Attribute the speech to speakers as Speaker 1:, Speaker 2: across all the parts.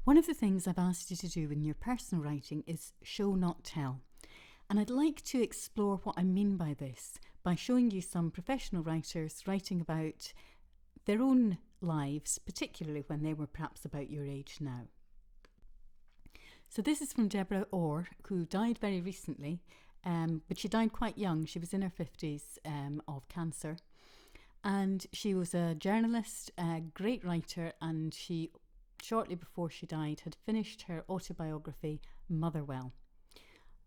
Speaker 1: One of the things I've asked you to do in your personal writing is show, not tell. And I'd like to explore what I mean by this by showing you some professional writers writing about their own lives, particularly when they were perhaps about your age now. So this is from Deborah Orr, who died very recently, but she died quite young. She was in her 50s of cancer. And she was a journalist, a great writer, and she, shortly before she died, had finished her autobiography, Motherwell.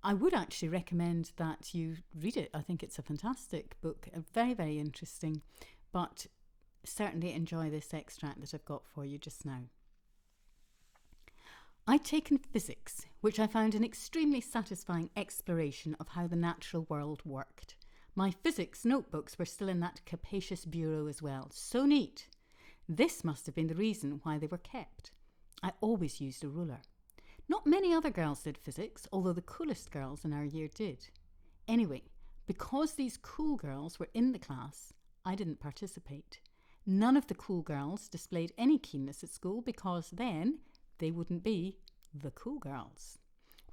Speaker 1: I would actually recommend that you read it. I think it's a fantastic book, very, very interesting, but certainly enjoy this extract that I've got for you just now. I'd taken physics, which I found an extremely satisfying exploration of how the natural world worked. My physics notebooks were still in that capacious bureau as well. So neat. This must have been the reason why they were kept. I always used a ruler. Not many other girls did physics, although the coolest girls in our year did. Anyway, because these cool girls were in the class, I didn't participate. None of the cool girls displayed any keenness at school because then they wouldn't be the cool girls.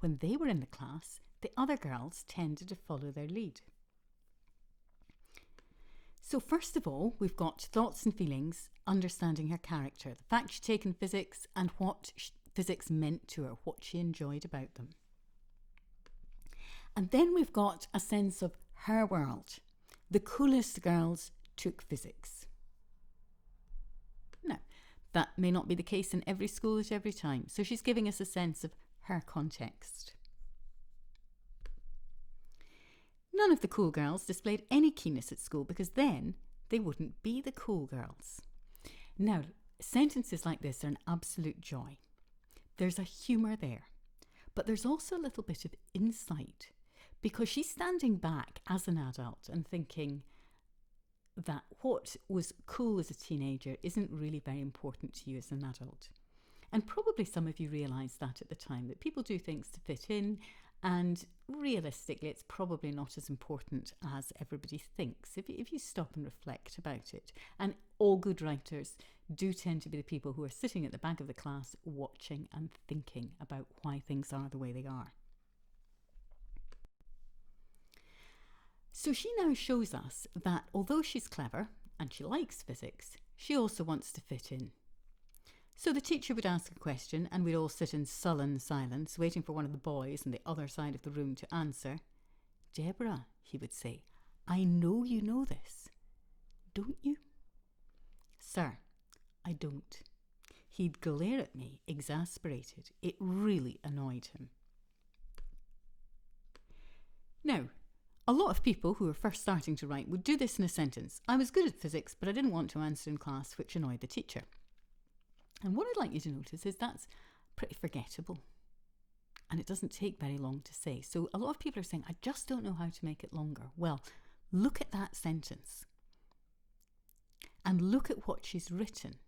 Speaker 1: When they were in the class, the other girls tended to follow their lead. So first of all, we've got thoughts and feelings, understanding her character, the fact she'd taken physics and what physics meant to her, what she enjoyed about them. And then we've got a sense of her world. The coolest girls took physics. Now, that may not be the case in every school at every time, so she's giving us a sense of her context. None of the cool girls displayed any keenness at school because then they wouldn't be the cool girls. Now, sentences like this are an absolute joy. There's a humour there, but there's also a little bit of insight because she's standing back as an adult and thinking that what was cool as a teenager isn't really very important to you as an adult. And probably some of you realised that at the time, that people do things to fit in, and realistically it's probably not as important as everybody thinks if you stop and reflect about it. And all good writers do tend to be the people who are sitting at the back of the class watching and thinking about why things are the way they are. So she now shows us that although she's clever and she likes physics, she also wants to fit in. So the teacher would ask a question and we'd all sit in sullen silence waiting for one of the boys on the other side of the room to answer. "Deborah," he would say, "I know you know this. Don't you?" "Sir, I don't." He'd glare at me, exasperated. It really annoyed him. Now, a lot of people who are first starting to write would do this in a sentence. "I was good at physics, but I didn't want to answer in class, which annoyed the teacher." And what I'd like you to notice is that's pretty forgettable. And it doesn't take very long to say. So a lot of people are saying, "I just don't know how to make it longer." Well, look at that sentence. And look at what she's written.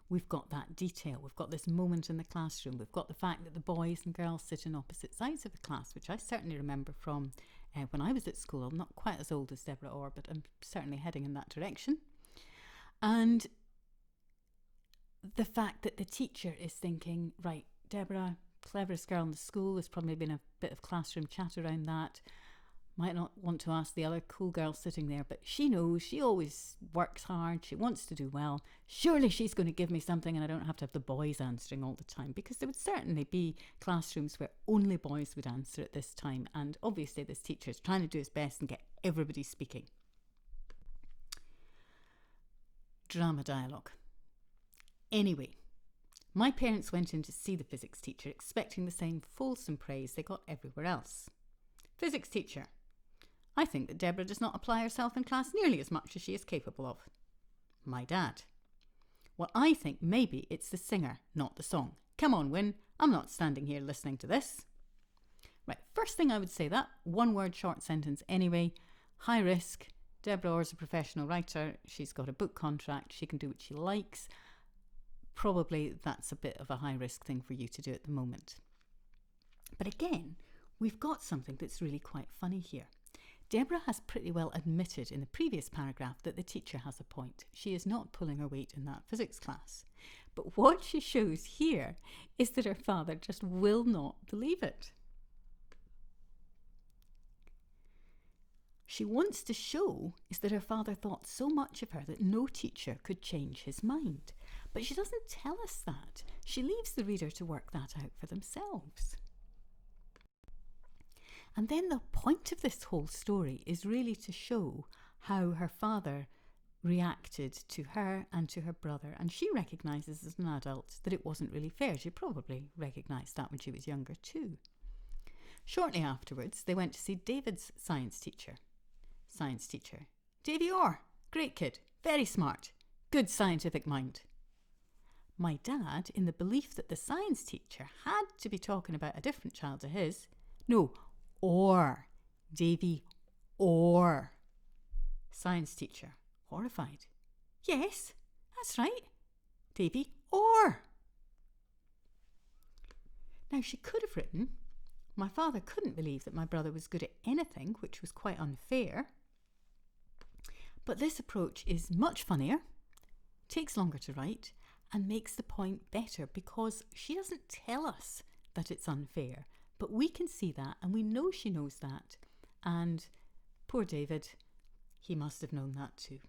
Speaker 1: We've got that detail. We've got this moment in the classroom. We've got the fact that the boys and girls sit on opposite sides of the class, which I certainly remember from when I was at school. I'm not quite as old as Deborah Orr, but I'm certainly heading in that direction. And the fact that the teacher is thinking, right, Deborah, cleverest girl in the school, there's probably been a bit of classroom chat around that. Might not want to ask the other cool girl sitting there, but she knows, she always works hard, she wants to do well. Surely she's going to give me something and I don't have to have the boys answering all the time, because there would certainly be classrooms where only boys would answer at this time. And obviously this teacher is trying to do his best and get everybody speaking. Drama dialogue. Anyway, my parents went in to see the physics teacher expecting the same fulsome praise they got everywhere else. "Physics teacher, I think that Deborah does not apply herself in class nearly as much as she is capable of." My dad: "Well, I think maybe it's the singer, not the song. Come on, Win, I'm not standing here listening to this." Right, first thing I would say, that one word short sentence anyway, high risk. Deborah Orr's a professional writer. She's got a book contract. She can do what she likes. Probably that's a bit of a high risk thing for you to do at the moment. But again, we've got something that's really quite funny here. Deborah has pretty well admitted in the previous paragraph that the teacher has a point. She is not pulling her weight in that physics class. But what she shows here is that her father just will not believe it. She wants to show is that her father thought so much of her that no teacher could change his mind. But she doesn't tell us that. She leaves the reader to work that out for themselves. And then the point of this whole story is really to show how her father reacted to her and to her brother. And she recognises as an adult that it wasn't really fair. She probably recognised that when she was younger too. Shortly afterwards, they went to see David's science teacher. Davy Orr, great kid, very smart, good scientific mind. My dad, in the belief that the science teacher had to be talking about a different child to his, no, Orr, Davy Orr. Science teacher, horrified. Yes, that's right, Davy Orr. Now she could have written, my father couldn't believe that my brother was good at anything, which was quite unfair. But this approach is much funnier, takes longer to write, and makes the point better because she doesn't tell us that it's unfair, but we can see that and we know she knows that. And poor David, he must have known that too.